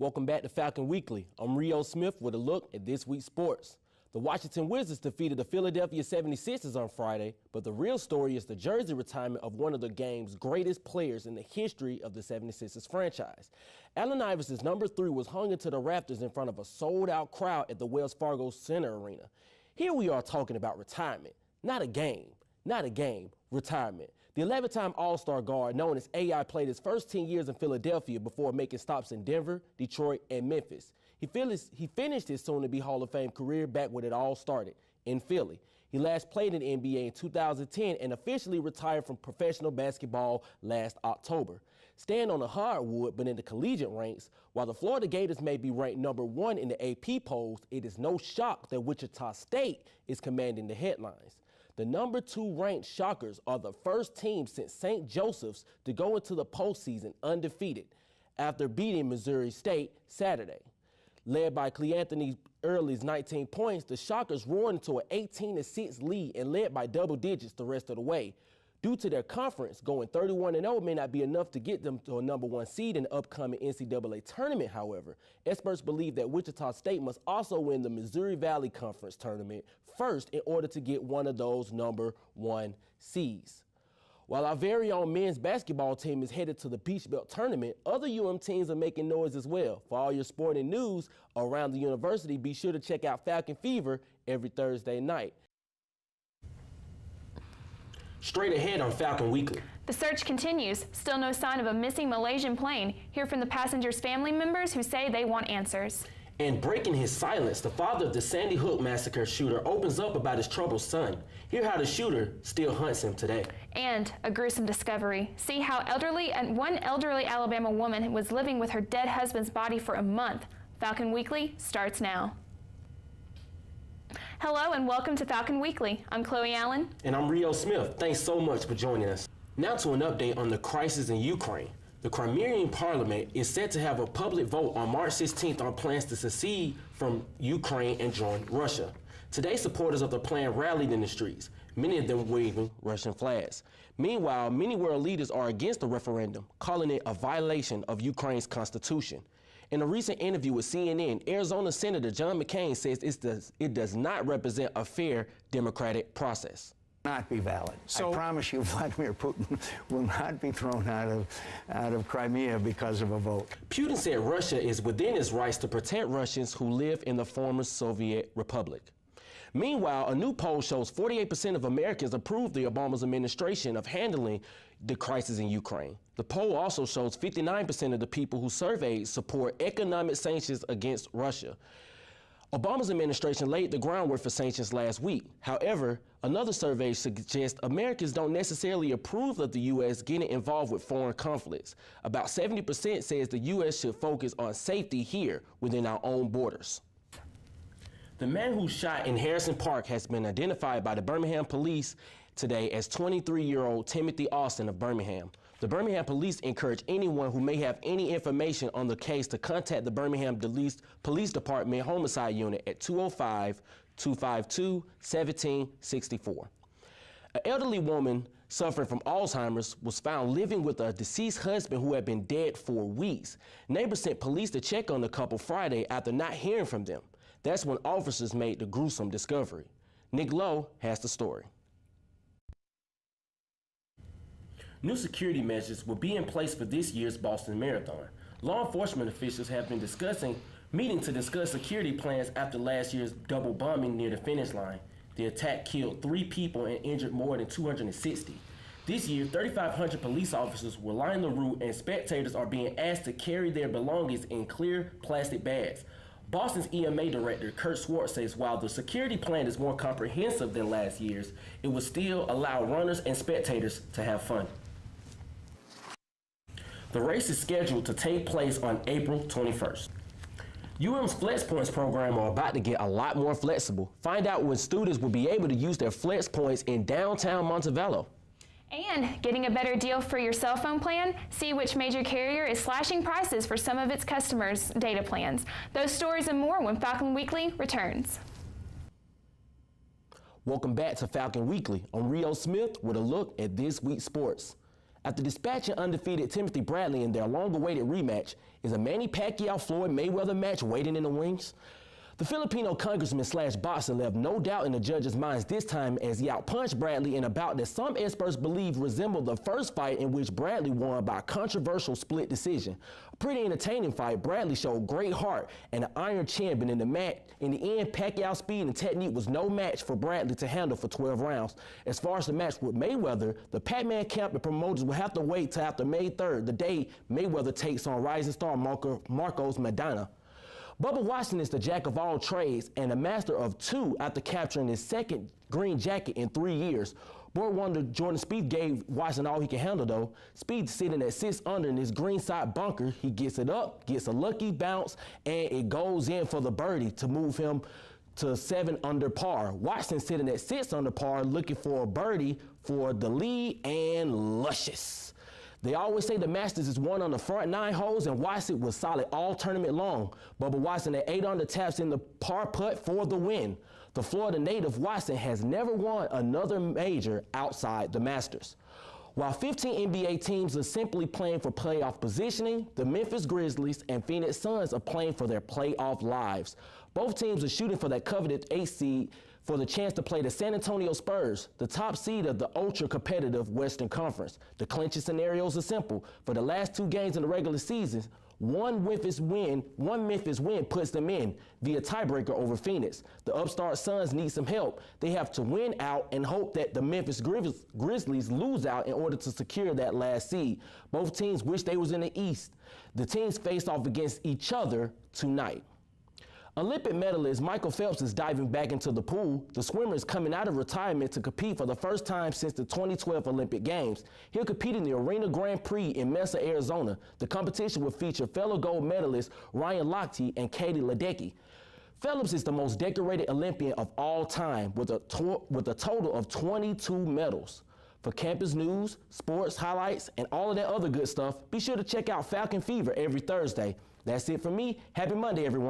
Welcome back to Falcon Weekly. I'm Rio Smith with a look at this week's sports. The Washington Wizards defeated the Philadelphia 76ers on Friday, but the real story is the jersey retirement of one of the game's greatest players in the history of the 76ers franchise. Allen Iverson's number 3 was hung into the rafters in front of a sold-out crowd at the Wells Fargo Center Arena. Here we are talking about retirement, not a game, retirement. The 11-time All-Star guard known as AI played his first 10 years in Philadelphia before making stops in Denver, Detroit, and Memphis. He finished his soon-to-be Hall of Fame career back when it all started, in Philly. He last played in the NBA in 2010 and officially retired from professional basketball last October. Staying on the hardwood but in the collegiate ranks, while the Florida Gators may be ranked number 1 in the AP polls, it is no shock that Wichita State is commanding the headlines. The number 2 ranked Shockers are the first team since St. Joseph's to go into the postseason undefeated after beating Missouri State Saturday. Led by Cleanthony Early's 19 points, the Shockers roared into an 18-6 lead and led by double digits the rest of the way. Due to their conference, going 31-0 may not be enough to get them to a number 1 seed in the upcoming NCAA tournament, however. Experts believe that Wichita State must also win the Missouri Valley Conference tournament first in order to get one of those number 1 seeds. While our very own men's basketball team is headed to the Peach Belt tournament, other teams are making noise as well. For all your sporting news around the university, be sure to check out Falcon Fever every Thursday night. Straight ahead on Falcon Weekly. The search continues. Still no sign of a missing Malaysian plane. Hear from the passengers' family members who say they want answers. And breaking his silence, the father of the Sandy Hook massacre shooter opens up about his troubled son. Hear how the shooter still hunts him today. And a gruesome discovery. See how one elderly Alabama woman was living with her dead husband's body for a month. Falcon Weekly starts now. Hello and welcome to Falcon Weekly. I'm Chloe Allen. And I'm Rio Smith. Thanks so much for joining us. Now to an update on the crisis in Ukraine. The Crimean Parliament is set to have a public vote on March 16th on plans to secede from Ukraine and join Russia. Today, supporters of the plan rallied in the streets, many of them waving Russian flags. Meanwhile, many world leaders are against the referendum, calling it a violation of Ukraine's constitution. In a recent interview with CNN, Arizona Senator John McCain says it does not represent a fair democratic process. Not be valid. So I promise you Vladimir Putin will not be thrown out of Crimea because of a vote. Putin said Russia is within its rights to protect Russians who live in the former Soviet Republic. Meanwhile, a new poll shows 48% of Americans approve the Obama administration of handling the crisis in Ukraine. The poll also shows 59% of the people who surveyed support economic sanctions against Russia. Obama's administration laid the groundwork for sanctions last week. However, another survey suggests Americans don't necessarily approve of the U.S. getting involved with foreign conflicts. About 70% says the U.S. should focus on safety here within our own borders. The man who shot in Harrison Park has been identified by the Birmingham police today as 23-year-old Timothy Austin of Birmingham. The Birmingham police encourage anyone who may have any information on the case to contact the Birmingham Police Department Homicide Unit at 205-252-1764. An elderly woman suffering from Alzheimer's was found living with a deceased husband who had been dead for weeks. Neighbors sent police to check on the couple Friday after not hearing from them. That's when officers made the gruesome discovery. Nick Lowe has the story. New security measures will be in place for this year's Boston Marathon. Law enforcement officials have been meeting to discuss security plans after last year's double bombing near the finish line. The attack killed 3 people and injured more than 260. This year, 3,500 police officers will line the route and spectators are being asked to carry their belongings in clear plastic bags. Boston's EMA director, Kurt Swartz, says while the security plan is more comprehensive than last year's, it will still allow runners and spectators to have fun. The race is scheduled to take place on April 21st. UM's Flex Points program are about to get a lot more flexible. Find out when students will be able to use their Flex Points in downtown Montevallo. And getting a better deal for your cell phone plan? See which major carrier is slashing prices for some of its customers' data plans. Those stories and more when Falcon Weekly returns. Welcome back to Falcon Weekly. I'm Rio Smith with a look at this week's sports. After dispatching undefeated Timothy Bradley in their long-awaited rematch, is a Manny Pacquiao-Floyd Mayweather match waiting in the wings? The Filipino congressman slash boxer left no doubt in the judges' minds this time as he outpunched Bradley in a bout that some experts believe resembled the first fight in which Bradley won by a controversial split decision. A pretty entertaining fight. Bradley showed great heart and an iron chin, but in the end, Pacquiao's speed and technique was no match for Bradley to handle for 12 rounds. As far as the match with Mayweather, the Pac-Man camp and promoters will have to wait till after May 3rd, the day Mayweather takes on rising star Marcos Maidana. Bubba Watson is the jack of all trades and a master of two after capturing his second green jacket in 3 years. Board wonder Jordan Spieth gave Watson all he can handle though. Spieth sitting at 6 under in his greenside bunker. He gets it up, gets a lucky bounce, and it goes in for the birdie to move him to 7 under par. Watson sitting at 6 under par looking for a birdie for the lead and luscious. They always say the Masters is won on the front 9 holes, and Watson was solid all tournament long. Bubba Watson at 8 under taps in the par putt for the win. The Florida native Watson has never won another major outside the Masters. While 15 NBA teams are simply playing for playoff positioning, the Memphis Grizzlies and Phoenix Suns are playing for their playoff lives. Both teams are shooting for that coveted 8th seed for the chance to play the San Antonio Spurs, the top seed of the ultra-competitive Western Conference. The clinching scenarios are simple. For the last 2 games in the regular season, one Memphis win puts them in via tiebreaker over Phoenix. The upstart Suns need some help. They have to win out and hope that the Memphis Grizzlies lose out in order to secure that last seed. Both teams wish they was in the East. The teams face off against each other tonight. Olympic medalist Michael Phelps is diving back into the pool. The swimmer is coming out of retirement to compete for the first time since the 2012 Olympic Games. He'll compete in the Arena Grand Prix in Mesa, Arizona. The competition will feature fellow gold medalists Ryan Lochte and Katie Ledecky. Phelps is the most decorated Olympian of all time with a total of 22 medals. For campus news, sports highlights, and all of that other good stuff, be sure to check out Falcon Fever every Thursday. That's it for me. Happy Monday, everyone.